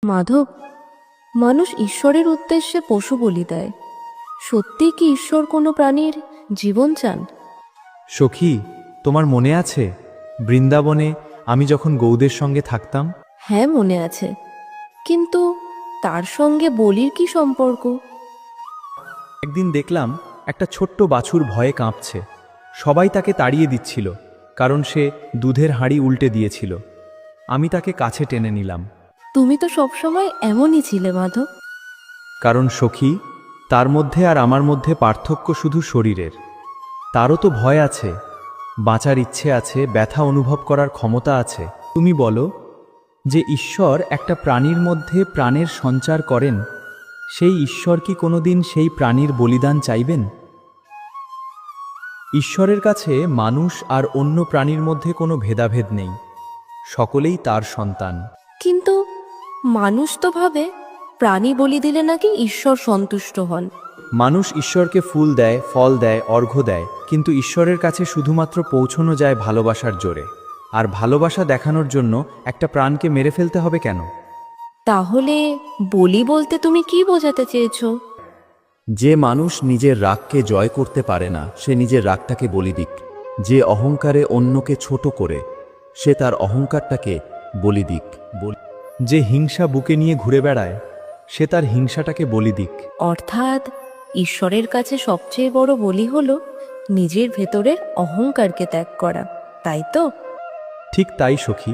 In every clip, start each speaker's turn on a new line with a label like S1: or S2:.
S1: মাধব, মানুষ ঈশ্বরের উদ্দেশ্যে পশু বলি দেয়। সত্যি কি ঈশ্বর কোনো প্রাণীর জীবন চান?
S2: সখী, তোমার মনে আছে বৃন্দাবনে আমি যখন গৌদের সঙ্গে থাকতাম?
S1: হ্যাঁ, মনে আছে। কিন্তু তার সঙ্গে বলির কি সম্পর্ক?
S2: একদিন দেখলাম একটা ছোট্ট বাছুর ভয়ে কাঁপছে। সবাই তাকে তাড়িয়ে দিচ্ছিল, কারণ সে দুধের হাঁড়ি উল্টে দিয়েছিল। আমি তাকে কাছে টেনে নিলাম।
S1: তুমি তো সবসময় এমনই ছিলে মাধব।
S2: কারণ সখী, তার মধ্যে আর আমার মধ্যে পার্থক্য শুধু শরীরের। তারও তো ভয় আছে, বাঁচার ইচ্ছে আছে, ব্যথা অনুভব করার ক্ষমতা আছে। তুমি বলো, যে ঈশ্বর একটা প্রাণীর মধ্যে প্রাণের সঞ্চার করেন, সেই ঈশ্বর কি কোনোদিন সেই প্রাণীর বলিদান চাইবেন? ঈশ্বরের কাছে মানুষ আর অন্য প্রাণীর মধ্যে কোনো ভেদাভেদ নেই, সকলেই তার সন্তান।
S1: কিন্তু মানুষ তো ভাবে প্রাণী বলি দিলে নাকি ঈশ্বর সন্তুষ্ট হন।
S2: মানুষ ঈশ্বরকে ফুল দেয়, ফল দেয়, অর্ঘ্য দেয়, কিন্তু ঈশ্বরের কাছে শুধুমাত্র পৌঁছানো যায় ভালোবাসার জোরে। আর ভালোবাসা দেখানোর জন্য একটা প্রাণকে মেরে ফেলতে হবে কেন?
S1: তাহলে বলি বলতে তুমি কি বোঝাতে চেয়েছো?
S3: যে মানুষ নিজের রাগকে জয় করতে পারে না, সে নিজের রাগটাকে বলি দিক। যে অহংকারে অন্যকে ছোট করে, সে তার অহংকারটাকে বলি দিক।
S2: যে হিংসা বুকে নিয়ে ঘুরে বেড়ায়, সে তার হিংসাটাকে বলি দিক।
S1: অর্থাৎ ঈশ্বরের কাছে সবচেয়ে বড় বলি হলো নিজের ভেতরের অহংকারকে ত্যাগ করা, তাই তো?
S2: ঠিক তাই সখী।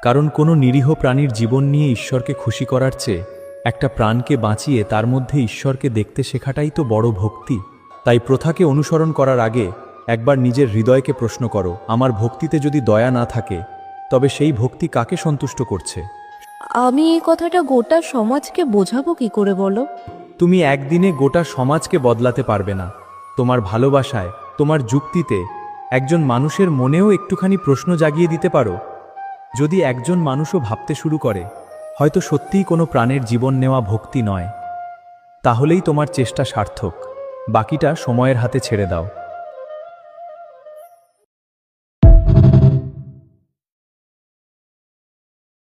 S2: কারণ কোনো নিরীহ প্রাণীর জীবন নিয়ে ঈশ্বরকে খুশি করার চেয়ে একটা প্রাণকে বাঁচিয়ে তার মধ্যে ঈশ্বরকে দেখতে শেখাটাই তো বড় ভক্তি। তাই প্রথাকে অনুসরণ করার আগে একবার নিজের হৃদয়কে প্রশ্ন করো, আমার ভক্তিতে যদি দয়া না থাকে, তবে সেই ভক্তি কাকে সন্তুষ্ট করছে?
S1: আমি এই কথাটা গোটা সমাজকে বোঝাবো কি করে বলো?
S2: তুমি একদিনে গোটা সমাজকে বদলাতে পারবে না। তোমার ভালোবাসায়, তোমার যুক্তিতে একজন মানুষের মনেও একটুখানি প্রশ্ন জাগিয়ে দিতে পারো। যদি একজন মানুষও ভাবতে শুরু করে, হয়তো সত্যিই কোনো প্রাণের জীবন নেওয়া ভক্তি নয়, তাহলেই তোমার চেষ্টা সার্থক। বাকিটা সময়ের হাতে ছেড়ে দাও।